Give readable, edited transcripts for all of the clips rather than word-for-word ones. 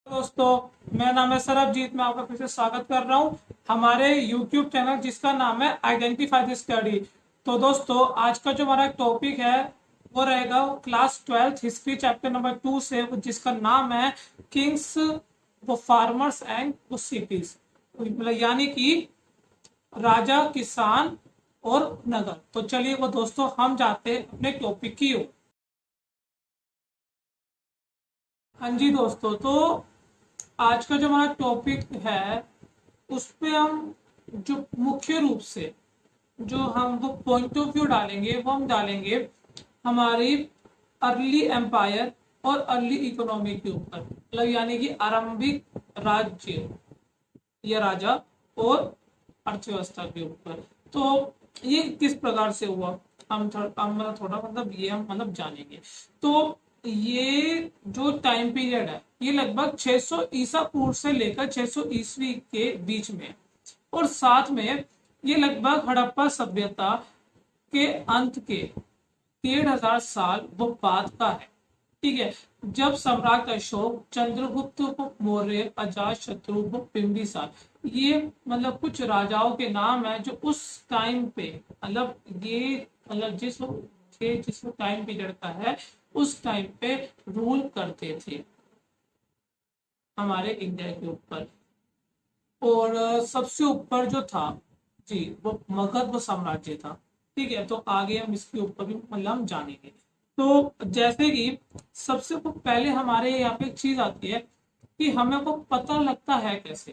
दोस्तों, मेरा नाम है सरबजीत। मैं आपका फिर से स्वागत कर रहा हूँ हमारे YouTube चैनल जिसका नाम है आइडेंटिफाई द स्टडी। तो दोस्तों, आज का जो हमारा टॉपिक है वो रहेगा class 12th history chapter number 2 से, जिसका नाम है किंग्स, वो फार्मर्स एंड वो सिटीज, मतलब यानी कि राजा, किसान और नगर। तो चलिए वो दोस्तों, हम जाते हैं अपने टॉपिक की ओर। हाँ जी दोस्तों, तो आज का जो हमारा टॉपिक है उस पे हम जो मुख्य रूप से जो हम वो पॉइंट ऑफ व्यू डालेंगे वो हम डालेंगे हमारी अर्ली एम्पायर और अर्ली इकोनॉमी के ऊपर, मतलब यानी कि आरंभिक राज्य या राजा और अर्थव्यवस्था के ऊपर। तो ये किस प्रकार से हुआ हम मतलब थोड़ा मतलब ये हम मतलब जानेंगे। तो ये जो टाइम पीरियड है ये लगभग 600 ईसा पूर्व से लेकर 600 ईस्वी के बीच में, और साथ में ये लगभग हड़प्पा सभ्यता के अंत के 1500 साल वो बाद का है। ठीक है, जब सम्राट अशोक, चंद्रगुप्त मौर्य, अजात शत्रु, बिंबिसार, ये मतलब कुछ राजाओं के नाम है जो उस टाइम पे मतलब ये मतलब जिस टाइम पीरियड का है उस टाइम पे रूल करते थे हमारे इंडिया के ऊपर। और सबसे ऊपर जो था जी वो मगध साम्राज्य था। ठीक है, तो आगे हम इसके ऊपर भी मतलब हम जानेंगे। तो जैसे कि सबसे पहले हमारे यहाँ पे एक चीज आती है कि हमें को पता लगता है कैसे,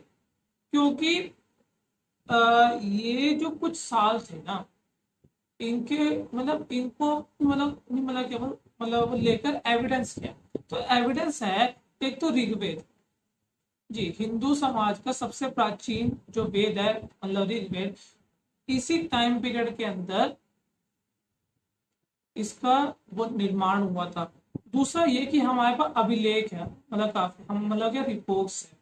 क्योंकि ये जो कुछ साल थे ना, इनके मतलब इनको मतलब क्या मतलब लेकर एविडेंस क्या, तो एविडेंस है एक तो ऋग्वेद। जी, हिंदू समाज का सबसे प्राचीन जो वेद है मतलब ऋग्वेद, इसी टाइम पीरियड के अंदर इसका वो निर्माण हुआ था। दूसरा ये कि हमारे पास अभिलेख है, मतलब काफी हम मतलब क्या रिपोर्ट्स है।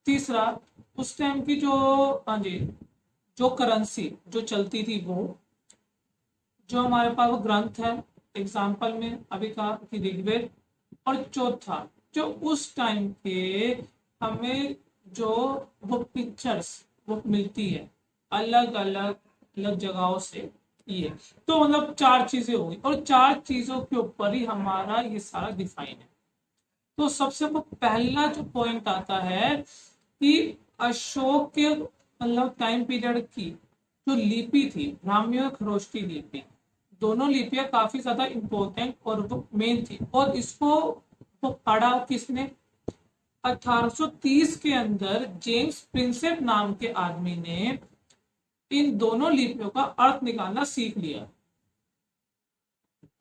तीसरा, उस टाइम की जो हाँ जी जो करेंसी जो चलती थी वो जो हमारे पास वो ग्रंथ है, एग्जाम्पल में अभी कहा कि ऋग्वेद। और चौथा, जो उस टाइम के हमें जो वो पिक्चर्स वो मिलती है अलग अलग अलग जगहों से, ये तो मतलब चार चीजें होगी और चार चीजों के ऊपर ही हमारा ये सारा डिफाइन है। तो सबसे पहला जो पॉइंट आता है कि अशोक के मतलब टाइम पीरियड की जो लिपि थी, ब्राह्मी और खरोष्टी लिपि, दोनों लिपियां काफी ज्यादा इंपॉर्टेंट और वो मेन थी। और इसको वो पढ़ा किसने? 1830 के अंदर जेम्स प्रिंसेप नाम के आदमी ने इन दोनों लिपियों का अर्थ निकालना सीख लिया।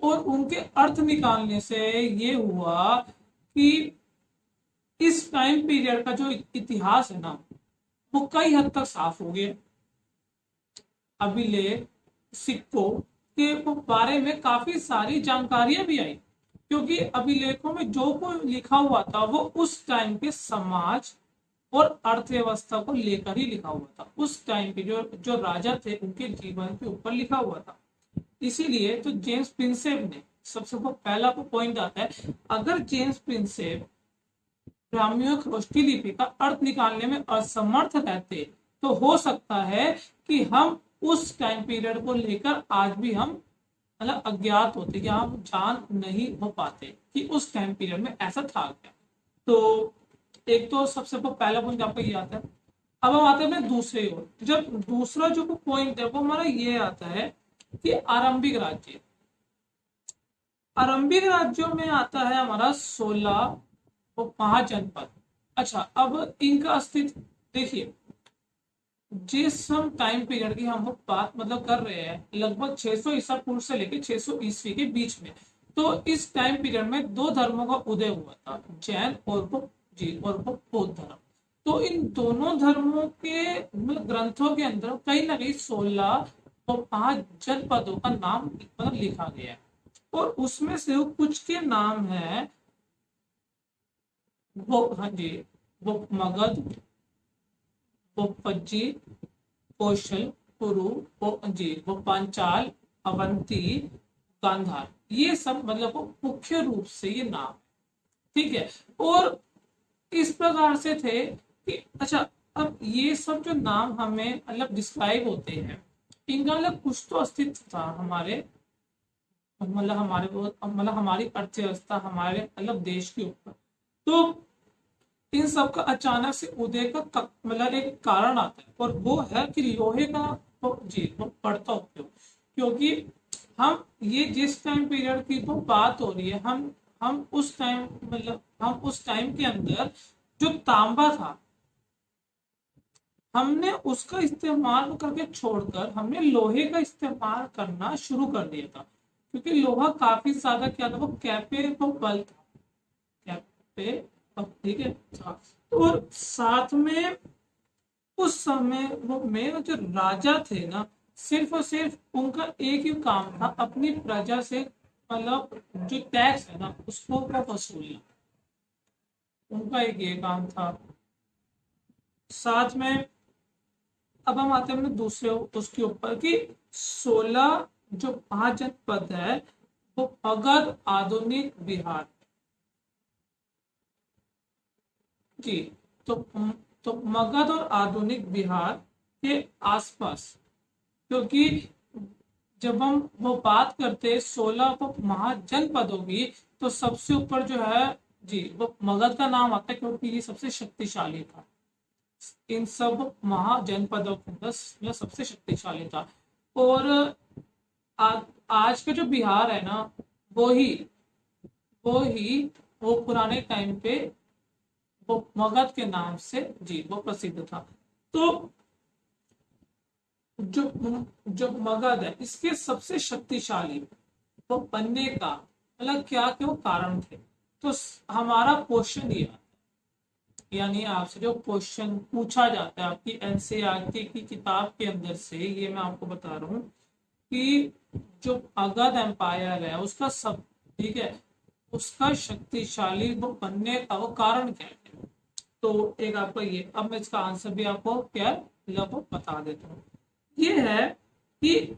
और उनके अर्थ निकालने से ये हुआ कि इस टाइम पीरियड का जो इतिहास है ना वो कई हद तक साफ हो गया। अभिलेख, सिक्कों के बारे में काफी सारी जानकारियां भी आई, क्योंकि अभिलेखों में जो कुछ लिखा हुआ था वो उस टाइम के समाज और अर्थव्यवस्था को लेकर ही लिखा हुआ था। उस टाइम के जो जो राजा थे उनके जीवन के ऊपर लिखा हुआ था। इसीलिए तो जेम्स प्रिंसेप ने सबसे पहला पॉइंट आता है, अगर जेम्स प्रिंसेप ब्राह्मी और खरोष्टी लिपि का अर्थ निकालने में असमर्थ रहते तो हो सकता है कि हम उस टाइम पीरियड को लेकर आज भी हम मतलब अज्ञात होते, कि हम जान नहीं हो पाते कि उस टाइम पीरियड में ऐसा था क्या। तो एक तो सबसे पहला पॉइंट आपका ये आता है। अब हम आते हैं दूसरे ओर। जब दूसरा जो पॉइंट है वो हमारा ये आता है कि आरंभिक राज्य, आरंभिक राज्यों में आता है हमारा 16 महाजनपद। अच्छा, अब इनका अस्तित्व देखिए, जिस हम टाइम पीरियड की हम बात मतलब कर रहे हैं लगभग 600 ईसा पूर्व से लेकर 600 ईस्वी के बीच में, तो इस टाइम पीरियड में दो धर्मों का उदय हुआ था, जैन और वो बौद्ध धर्म। तो इन दोनों धर्मों के मतलब ग्रंथों के अंदर कहीं ना कहीं 16 और 5 जनपदों का नाम मतलब लिखा गया है। और उसमें से कुछ के नाम है वो हाँ जी वो मगध, वो पज्जी, कौशल, कुरु, वो पांचाल, अवंती, गांधार, ये सब मतलब वो मुख्य रूप से ये नाम। ठीक है, और इस प्रकार से थे कि अच्छा, अब ये सब जो नाम हमें मतलब डिस्क्राइब होते हैं, इनका मतलब कुछ तो अस्तित्व था हमारे, मतलब हमारी अर्थव्यवस्था, हमारे मतलब देश के ऊपर। तो इन सब का अचानक से उदय का मतलब एक कारण आता है, और वो है कि लोहे का वो बढ़ता उपयोग। क्योंकि हम ये जिस टाइम पीरियड की तो बात हो रही है, हम उस टाइम मतलब हम उस टाइम के अंदर जो तांबा था, हमने उसका इस्तेमाल करके छोड़कर हमने लोहे का इस्तेमाल करना शुरू कर दिया था। क्योंकि लोहा काफी ज्यादा क्या था, वो कैपेबल था, कैपेबल, ठीक है। और साथ में उस समय वो में जो राजा थे ना, सिर्फ और सिर्फ उनका एक ही काम था, अपनी प्रजा से मतलब जो टैक्स है ना उसको वसूलना, उनका एक ये काम था। साथ में अब हम आते हैं अपने दूसरे उसके ऊपर कि 16 जो 5 जनपद है वो मगध, आधुनिक बिहार। जी, तो तो मगध और आधुनिक बिहार के आसपास, क्योंकि जब हम वो बात करते हैं 16 वो महाजनपदों की, तो सबसे ऊपर जो है जी वो मगध का नाम आता है, क्योंकि ये सबसे शक्तिशाली था इन सब महाजनपदों के अंदर, यह सबसे शक्तिशाली था। और आज का जो बिहार है ना, वो ही वो ही वो पुराने टाइम पे वो मगध के नाम से जी वो प्रसिद्ध था। तो जो जो मगध है, इसके सबसे शक्तिशाली वो बनने का मतलब क्या क्यों कारण थे। तो हमारा क्वेश्चन ये आता है, यानी आपसे जो क्वेश्चन पूछा जाता है आपकी एनसीईआरटी की किताब के अंदर से, ये मैं आपको बता रहा हूँ कि जो मगध एम्पायर है उसका सब, ठीक है, उसका शक्तिशाली वो बनने का वो कारण क्या है। तो एक आपका ये, अब मैं इसका आंसर भी आपको क्या लगभग बता देता हूँ। ये है कि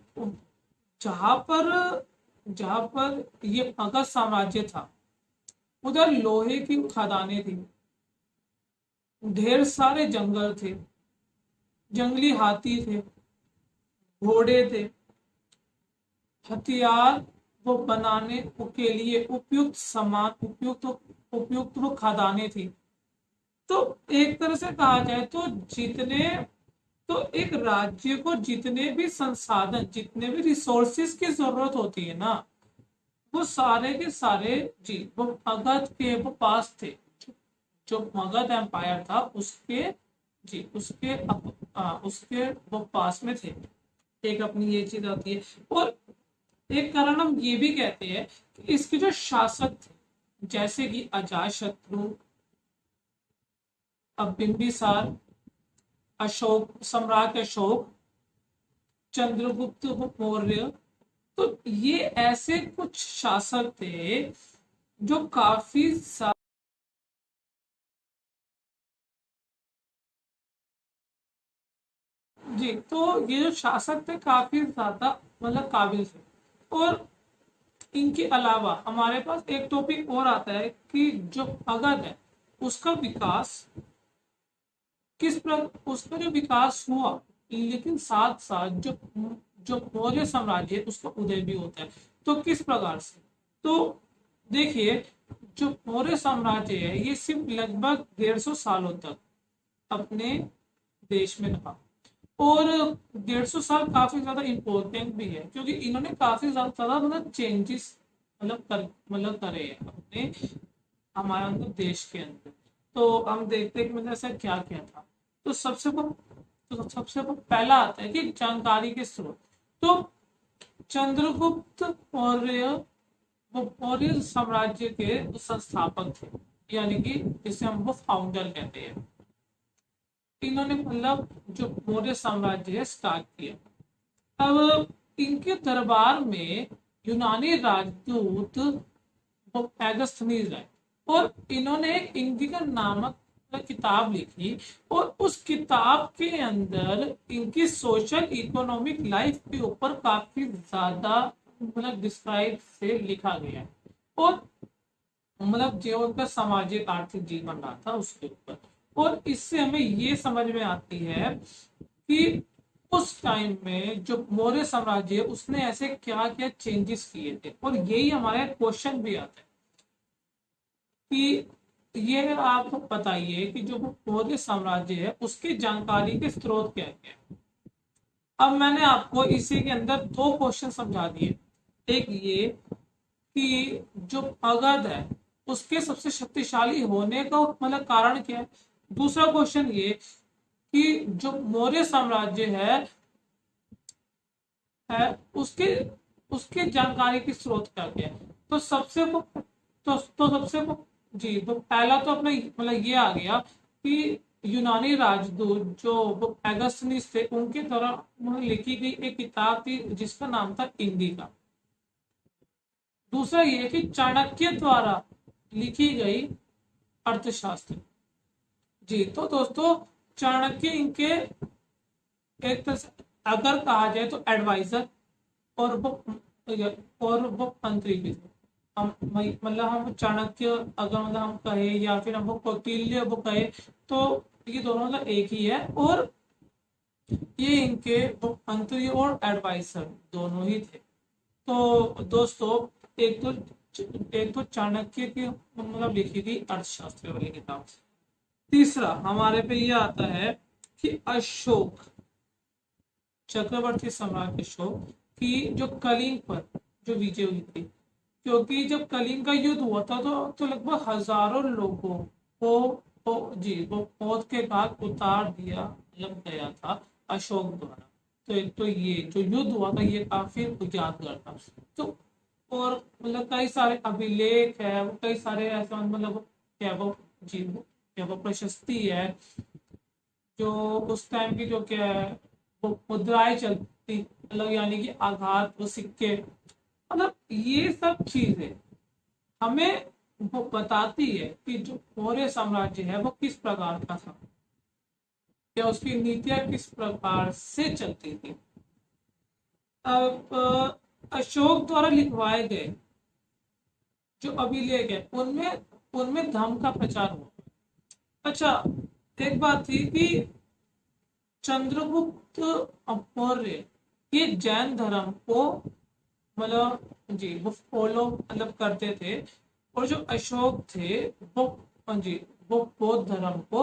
जहां पर ये मगध साम्राज्य था, उधर लोहे की खदानें थी, ढेर सारे जंगल थे, जंगली हाथी थे, घोड़े थे, हथियार वो बनाने के लिए उपयुक्त सामान, उपयुक्त वो खदानें थी। तो एक तरह से कहा जाए तो जितने तो एक राज्य को जितने भी संसाधन, जितने भी रिसोर्सेज की जरूरत होती है ना, वो सारे के सारे जी वो मगध के वो पास थे। जो मगध एम्पायर था उसके जी उसके वो पास में थे। एक अपनी ये चीज आती है। और एक कारण हम ये भी कहते हैं कि इसके जो शासक थे, जैसे कि अजातशत्रु, अब बिंबिसार, अशोक, सम्राट अशोक, चंद्रगुप्त मौर्य, तो ये ऐसे कुछ शासक थे जो काफी जी, तो ये जो शासक थे काफी ज्यादा मतलब काबिल थे। और इनके अलावा हमारे पास एक टॉपिक और आता है कि जो मगध है उसका विकास उसका जो विकास हुआ, लेकिन साथ साथ जो जो मौर्य साम्राज्य उसका उदय भी होता है। तो किस प्रकार से, तो देखिए, जो मौर्य साम्राज्य है ये सिर्फ लगभग 150 सालों तक अपने देश में रहा। और 150 साल काफी ज्यादा इम्पोर्टेंट भी है, क्योंकि इन्होंने काफी ज्यादा मतलब चेंजेस मतलब करे हैं अपने हमारे अंदर देश के अंदर। तो हम देखते हैं कि मतलब ऐसा क्या क्या था। तो सबसे पहला आता है कि जानकारी के स्रोत। तो चंद्रगुप्त मौर्य वो मौर्य साम्राज्य के संस्थापक थे, यानी कि जिसे हम वो फाउंडर कहते हैं। इन्होंने मतलब जो मौर्य साम्राज्य है स्टार्ट किया। अब इनके दरबार में यूनानी राजदूत वो एगस्थनीज रहे, और इन्होंने एक इंडिकन नामक किताब लिखी, और उस किताब के अंदर इनकी सोशल इकोनॉमिक लाइफ के ऊपर काफी ज्यादा मतलब डिस्क्राइब से लिखा गया है। और मतलब जो उनका सामाजिक आर्थिक जीवन रहा था उसके ऊपर। और इससे हमें ये समझ में आती है कि उस टाइम में जो मौर्य साम्राज्य है उसने ऐसे क्या क्या चेंजेस किए थे, और यही हमारे क्वेश्चन भी आता है कि ये आप बताइए कि जो मौर्य साम्राज्य है उसकी जानकारी के स्रोत क्या क्या है। अब मैंने आपको इसी के अंदर दो क्वेश्चन समझा दिए। एक ये कि जो मगध है उसके सबसे शक्तिशाली होने का मतलब कारण क्या है। दूसरा क्वेश्चन ये कि जो मौर्य साम्राज्य है उसके उसके जानकारी की स्रोत क्या क्या है। तो सबसे सबसे जी तो पहला तो अपना मतलब ये आ गया कि यूनानी राजदूत जो एगस्टनीस थे उनके द्वारा लिखी गई एक किताब थी जिसका नाम था इंडिका। दूसरा ये कि चाणक्य द्वारा लिखी गई अर्थशास्त्र। जी तो दोस्तों चाणक्य इनके एक तरह से अगर कहा जाए तो एडवाइजर और वो मंत्री भी थे। हम मतलब हम चाणक्य अगर मतलब हम कहे या फिर हम कौटिल्य वो कहे तो ये दोनों मतलब एक ही है, और ये इनके मंत्री और एडवाइजर दोनों ही थे। तो दोस्तों एक तो चाणक्य की मतलब लिखी थी अर्थशास्त्र वाली किताब। तीसरा हमारे पे ये आता है कि अशोक चक्रवर्ती सम्राट अशोक की जो कलिंग पर जो विजय हुई थी, क्योंकि जब कलिंग का युद्ध हुआ था तो लगभग हजारों लोगों वो मौत के घाट उतार दिया लग गया था अशोक द्वारा। तो एक तो ये जो युद्ध हुआ था ये काफी यादगार था। तो और मतलब कई सारे अभिलेख है, वो कई सारे ऐसा मतलब क्या वो जी वो क्या वो प्रशस्ति है जो उस टाइम की जो क्या है वो मुद्राएं चलती मतलब यानी कि आघात वो सिक्के मतलब ये सब चीजें हमें वो बताती है कि जो मौर्य साम्राज्य है वो किस प्रकार का था, या उसकी नीतियां किस प्रकार से चलती थी। अब अशोक द्वारा लिखवाए गए जो अभिलेख है उनमें उनमें धर्म का प्रचार हुआ। अच्छा एक बात थी कि चंद्रगुप्त मौर्य ये जैन धर्म को मतलब जी वो फॉलो मतलब करते थे, और जो अशोक थे वो जी वो बौद्ध धर्म को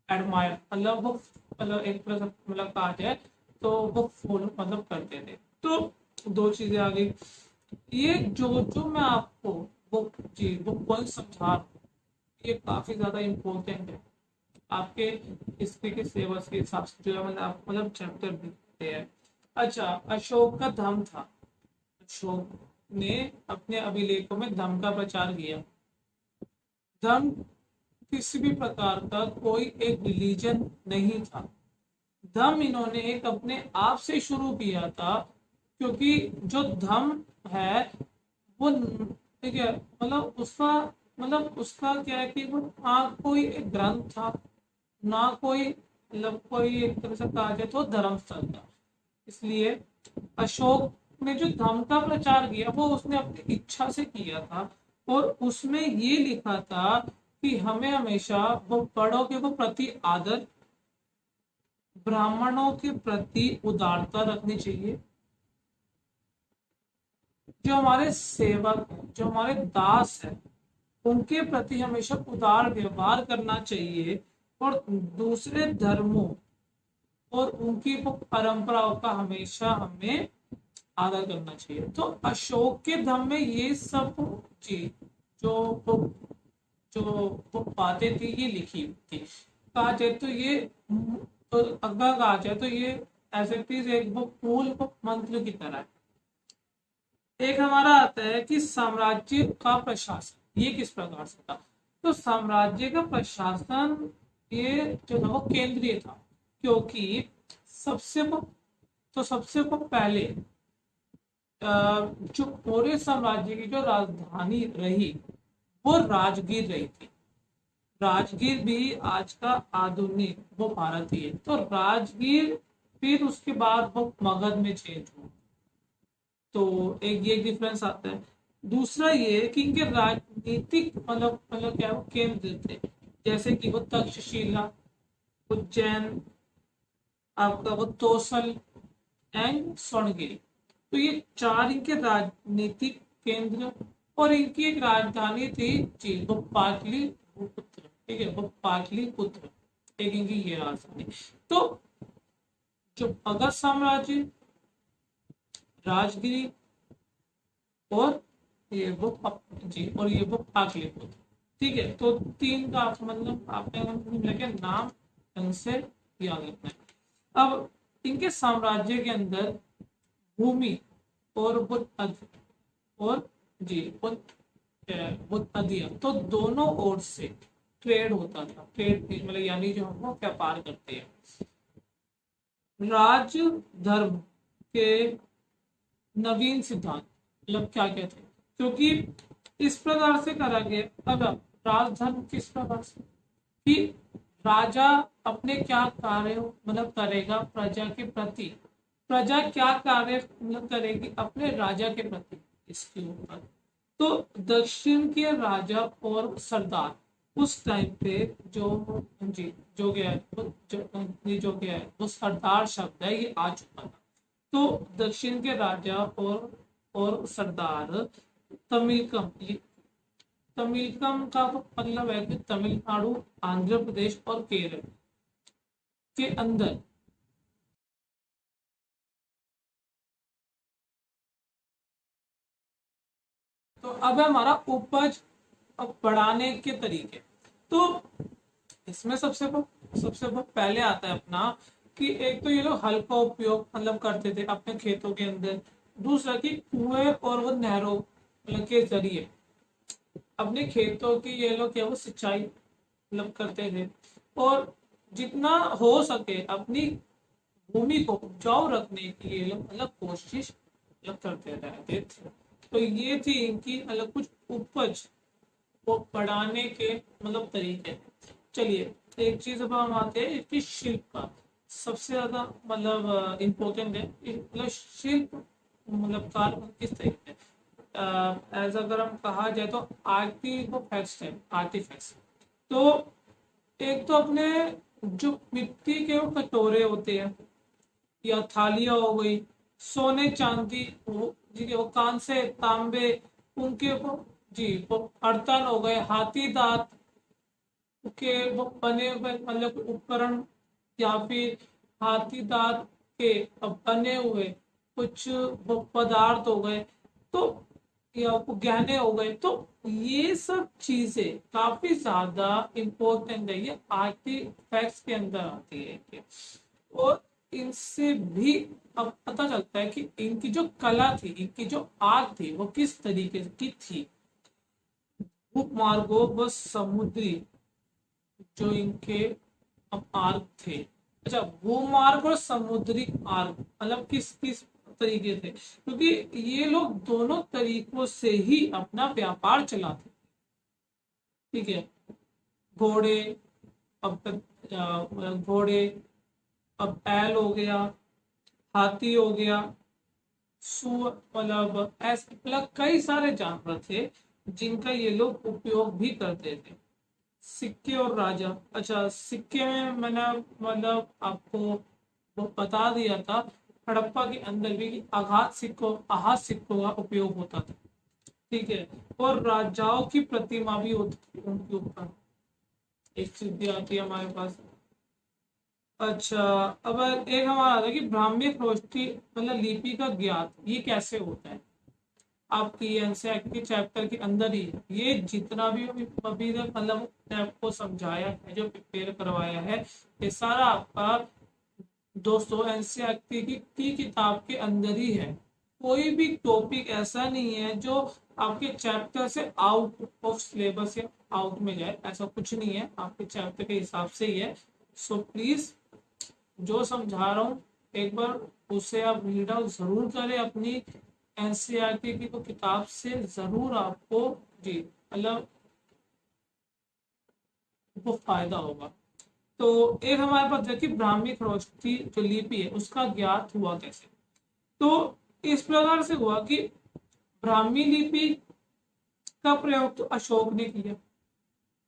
एडमायर मतलब वो मतलब एक तरह से मतलब कहा जाए तो वो फॉलो मतलब करते थे। तो दो चीजें आ गई। ये जो जो मैं आपको वो जी वो पॉइंट समझा रहा हूँ ये काफी ज्यादा इम्पोर्टेंट है आपके हिस्ट्री के सिलेबस के हिसाब से जो है मतलब आप मतलब चैप्टर दिखते हैं। अच्छा अशोक का धर्म था, अशोक ने अपने अभिलेखों में धर्म का प्रचार किया। धर्म किसी भी प्रकार का कोई एक रिलीजन नहीं था, धर्म इन्होंने एक अपने आप से शुरू किया था, क्योंकि जो धर्म है वो ठीक है मतलब उसका क्या है कि वो ना कोई एक ग्रंथ था ना कोई मतलब कोई एक तरह से कहा जाए तो धर्म स्थल था। इसलिए अशोक ने जो धर्म का प्रचार किया वो उसने अपनी इच्छा से किया था, और उसमें ये लिखा था कि हमें हमेशा वो बड़ों के वो प्रति आदर, ब्राह्मणों के प्रति उदारता रखनी चाहिए, जो हमारे सेवक जो हमारे दास है उनके प्रति हमेशा उदार व्यवहार करना चाहिए, और दूसरे धर्मों और उनकी वो परंपराओं का हमेशा हमें आदर करना चाहिए। तो अशोक के धर्म में ये सब चीज जो वो जो वो बातें थी ये लिखी थी। कहा जाए तो ये तो अगर कहा जाए तो ये एज इट इज एक वो मूल मंत्र की तरह है। एक हमारा आता है कि साम्राज्य का प्रशासन ये किस प्रकार से था। तो साम्राज्य का प्रशासन ये जो था वो केंद्रीय था, क्योंकि सबसे वो पहले जो मौर्य साम्राज्य की जो राजधानी रही वो राजगीर रही थी। राजगीर भी आज का आधुनिक वो भारत ही है। तो राजगीर फिर उसके बाद वो मगध में चेंज हुआ। तो एक ये डिफरेंस आता है। दूसरा ये है कि इनके राजनीतिक मतलब क्या है, वो केंद्र थे, जैसे कि वो तक्षशिला, उज्जैन, आपका वो तोसल एंड स्वर्णगिरी। तो ये चार इनके राजनीतिक केंद्र, और इनकी एक राजधानी थी जी वो पाटलिपुत्र। ठीक है, वो पाटलिपुत्र एक इनकी ये राजधानी। तो जो मगध साम्राज्य, राजगिरी, और ये वो जी और ये वो पाटलिपुत्र। ठीक है, तो तीन का मतलब आपने लेके नाम ढंग से याद रखना है। अब इनके साम्राज्य के अंदर भूमि और और जी बुद्ध अधिया, तो दोनों ओर से ट्रेड होता था। ट्रेड मतलब यानी जो हम लोग व्यापार करते हैं। राज धर्म के नवीन सिद्धांत मतलब क्या कहते हैं, क्योंकि इस प्रकार से करा गया। अब राजधर्म किस प्रकार से कि राजा अपने क्या कार्य मतलब करेगा प्रजा के प्रति, प्रजा क्या कार्य मतलब करेगी अपने राजा के प्रति, इसके ऊपर। तो दक्षिण के राजा और सरदार उस टाइम पे जो जी जो गया है जो गया है वो सरदार शब्द है, ये आ चुका था। तो दक्षिण के राजा और सरदार तमिलकम, तमिलकम का मतलब है कि तमिलनाडु, आंध्र प्रदेश और केरल के अंदर तो अब है हमारा उपज बढ़ाने के तरीके। तो इसमें सबसे पहले आता है अपना कि एक तो ये लोग हल का उपयोग मतलब करते थे अपने खेतों के अंदर। दूसरा कि कुएं और वो नहरों मतलब के जरिए अपने खेतों की ये लोग क्या वो सिंचाई मतलब करते थे, और जितना हो सके अपनी भूमि को उपजाऊ रखने की ये लोग मतलब कोशिश मतलब करते रहते थे। तो ये थी इनकी मतलब कुछ उपज को बढ़ाने के मतलब तरीके। चलिए एक चीज अब हम आते हैं इसकी शिल्प का, सबसे ज्यादा मतलब इम्पोर्टेंट है मतलब शिल्प मतलब कार्य किस तरीके एज अगर हम कहा जाए तो आर्टिफैक्ट्स है, आर्टिफैक्ट्स। तो एक तो अपने जो मिट्टी के वो कटोरे होते हैं या थालियां हो गई, सोने चांदी वो जी वो कांसे तांबे, उनके वो जी वो बर्तन हो गए, हाथी दांत के वो बने हुए मतलब उपकरण, या फिर हाथी दांत के बने हुए कुछ वो पदार्थ हो गए, तो या वो गहने हो गए। तो ये सब चीजें काफी ज्यादा इम्पोर्टेंट है, ये आर्टिफैक्ट्स के अंदर आती है। और इनसे भी अब पता चलता है कि इनकी जो कला थी, इनकी जो आर्ट थी वो किस तरीके की थी। उपमार्गों व समुद्री जो इनके मार्ग थे। अच्छा, भूमार्ग और समुद्री मार्ग मतलब किस किस तरीके थे, क्योंकि ये लोग दोनों तरीकों से ही अपना व्यापार चलाते। ठीक है, घोड़े, अब घोड़े, अब बैल हो गया, हाथी हो गया, मतलब ऐसे मतलब कई सारे जानवर थे जिनका ये लोग उपयोग भी करते थे। सिक्के और राजा, अच्छा सिक्के में मैंने मतलब आपको वो बता दिया था हड़प्पा के अंदर भी कि आघात सिक्कों का उपयोग होता था। ठीक है, और राजाओं की प्रतिमा भी होती थी उनके ऊपर, एक चीज भी आती है हमारे पास। अच्छा, अब एक हमारा आता है कि ब्राह्मी खरोष्ठी मतलब लिपि का ज्ञात ये कैसे होता है। आपकी एनसीईआरटी के चैप्टर के अंदर ही है ये, जितना भी अभी तक मतलब आपको समझाया है जो प्रिपेयर करवाया है, ये सारा आपका दोस्तों एनसीईआरटी की किताब के अंदर ही है। कोई भी टॉपिक ऐसा नहीं है जो आपके चैप्टर से आउट ऑफ सिलेबस या आउट में जाए, ऐसा कुछ नहीं है, आपके चैप्टर के हिसाब से ही है। सो प्लीज जो समझा रहा हूँ एक बार उसे आप रीड आउट जरूर करें अपनी एनसीईआरटी की तो किताब से, जरूर आपको जी मतलब वो फायदा होगा। तो एक हमारे पास देखिए ब्राह्मी खरोष्ठी जो लिपि है उसका ज्ञात हुआ कैसे। तो इस प्रकार से हुआ कि ब्राह्मी लिपि का प्रयोग तो अशोक ने किया,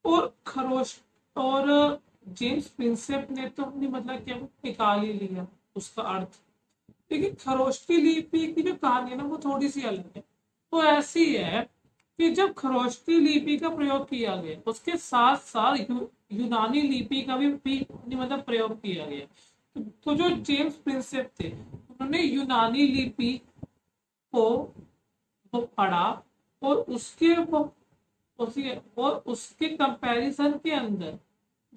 और खरोश और जेम्स प्रिंसेप ने तो अपनी मतलब क्या निकाल ही लिया उसका अर्थ। लेकिन खरोष्टी लिपि की जो कहानी है ना वो थोड़ी सी अलग है। वो ऐसी है कि जब खरोष्टी लिपि का प्रयोग किया गया उसके साथ साथ यूनानी लिपि का भी मतलब प्रयोग किया गया। तो जो जेम्स प्रिंसेप थे उन्होंने यूनानी लिपि को वो पढ़ा, और उसके कंपैरिजन के अंदर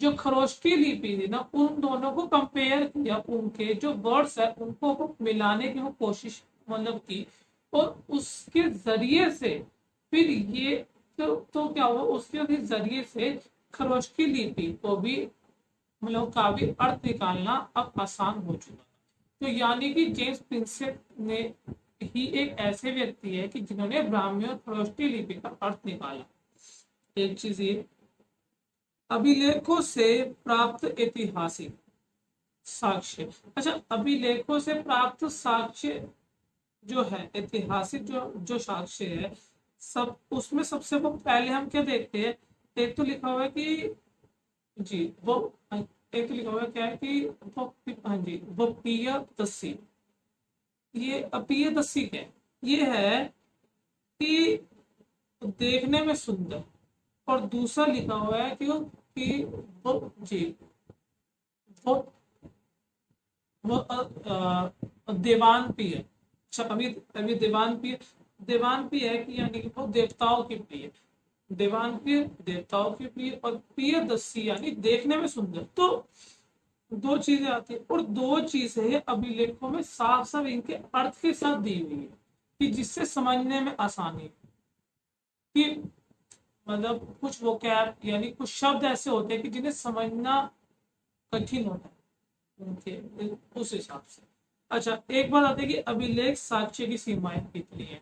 जो खरोष्टी लिपि थी ना उन दोनों को कंपेयर किया, उनके जो वर्ड्स है उनको मिलाने की वो कोशिश मतलब की, और उसके जरिए से फिर ये तो क्या हुआ, उसके जरिए से खरोष्टी लिपि को भी मतलब का भी अर्थ निकालना अब आसान हो चुका। तो यानी कि जेम्स प्रिंसेप ने ही एक ऐसे व्यक्ति है कि जिन्होंने ब्राह्मी और खरोष्टी लिपि का अर्थ निकाला। एक चीज ये, अभिलेखों से प्राप्त ऐतिहासिक साक्ष्य। अच्छा, अभिलेखों से प्राप्त साक्ष्य जो है, ऐतिहासिक जो साक्ष्य है, सब उसमें सबसे पहले हम क्या देखते हैं, एक तो लिखा हुआ है कि जी वो एक तो लिखा हुआ है क्या है कि वो, हाँ जी, वो प्रियदर्शी, ये अप्रियदर्शी है, ये है कि देखने में सुंदर, और दूसरा लिखा हुआ है कि वो जी वो देवान प्रिय। अच्छा, अभी अभी देवान प्रिय है कि यानी कि वो देवताओं की प्रिय, देवान प्रिय देवताओं की प्रिय, और प्रियदर्शी यानी देखने में सुंदर। तो दो चीजें आती है, और दो चीजें अभिलेखों में साफ साफ इनके अर्थ के साथ दी हुई है कि जिससे समझने में आसानी, कि मतलब कुछ वोकैब यानी कुछ शब्द ऐसे होते हैं कि जिन्हें समझना कठिन होता है उनके उस हिसाब से। अच्छा, एक बात आती है कि अभिलेख साक्ष्य की सीमाएं कितनी है।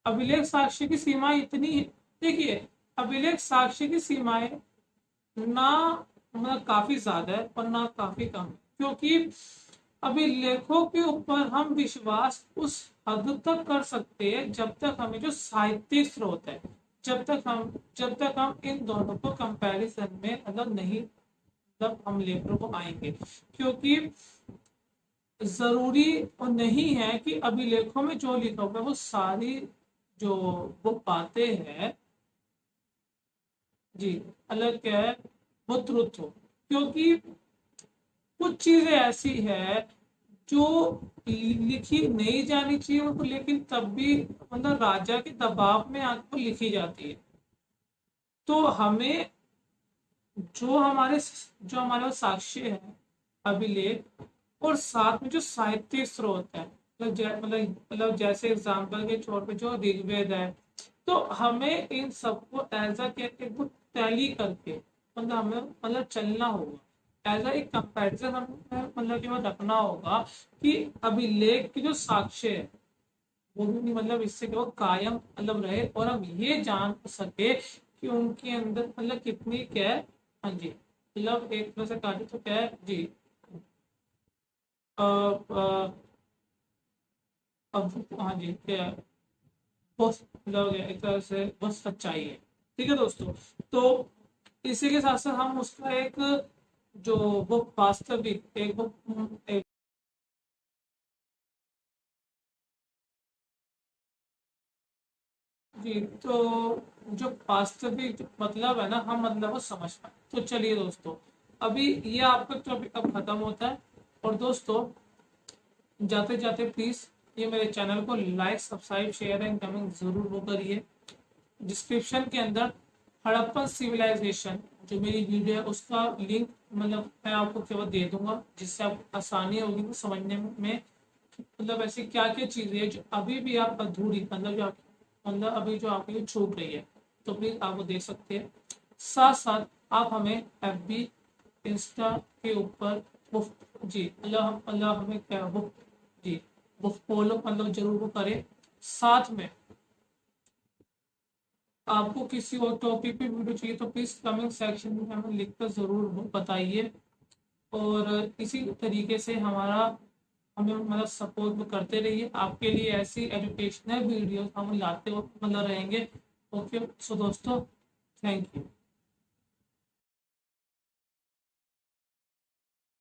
अभिलेख साक्ष्य की सीमाएं इतनी है, देखिए अभिलेख साक्ष्य की सीमाएं ना मतलब काफी ज्यादा है और ना काफी कम है, क्योंकि अभिलेखों के ऊपर हम विश्वास उस हद तक कर सकते हैं जब तक हमें जो साहित्यिक स्रोत है, जब तक हम इन दोनों को कंपैरिजन में मतलब नहीं, मतलब हम लेखों को आएंगे, क्योंकि जरूरी और नहीं है कि अभिलेखों में जो लिखा हुआ है वो सारी जो वो बातें हैं जी अलग क्या है वो ट्रुथ हो, क्योंकि कुछ चीजें ऐसी है जो लिखी नहीं जानी चाहिए उनको, लेकिन तब भी मतलब राजा के दबाव में आकर लिखी जाती है। तो हमें जो हमारे साक्ष्य है, अभिलेख, और साथ में जो साहित्यिक स्रोत है, मतलब जैसे एग्जाम्पल के तौर पे जो ऋग्वेद है, तो हमें इन सबको एज एक बुक टैली करके मतलब हमें मतलब चलना होगा, एज एक कंपैरिजन हमें मतलब कि वो रखना होगा कि अभिलेख की जो साक्ष्य है वो भी मतलब इससे कि वो कायम मतलब रहे, और हम ये जान सके कि उनके अंदर मतलब कितनी क्या है, हाँ जी, मतलब एक तरह से काटे तो क्या है जी, अब हाँ जी क्या है, बहुत मतलब एक तरह से बहुत सच्चाई है। ठीक है दोस्तों, तो इसी के साथ साथ हम उसका एक जो वो वास्तविक एक वो एक जी, तो जो वास्तविक मतलब है ना, हम मतलब वो समझ पाए। तो चलिए दोस्तों, अभी ये आपका टॉपिक अब खत्म होता है, और दोस्तों जाते जाते प्लीज ये मेरे चैनल को like subscribe share and comment जरूर वो करिए। डिस्क्रिप्शन के अंदर हड़प्पन सिविलाइजेशन जो मेरी वीडियो है उसका लिंक मतलब मैं आपको केवल दे दूंगा, जिससे आपको आसानी होगी तो समझने में मतलब ऐसी क्या क्या चीजें हैं जो अभी भी आप अधूरी मतलब जो आप मतलब अभी जो आपके लिए छूट रही है, तो प्लीज आप वो देख सकते हैं। साथ साथ आप हमें FB इंस्टा के ऊपर वो जी मतलब हमें क्या वो जी वो फॉलो मतलब जरूर वो करें। साथ में आपको किसी और टॉपिक पे वीडियो चाहिए तो प्लीज कमेंट सेक्शन में हमें लिखकर जरूर बताइए, और इसी तरीके से हमारा हमें मतलब सपोर्ट करते रहिए। आपके लिए ऐसी एजुकेशनल वीडियो हम लाते मतलब रहेंगे, ओके, सो दोस्तों, थैंक यू।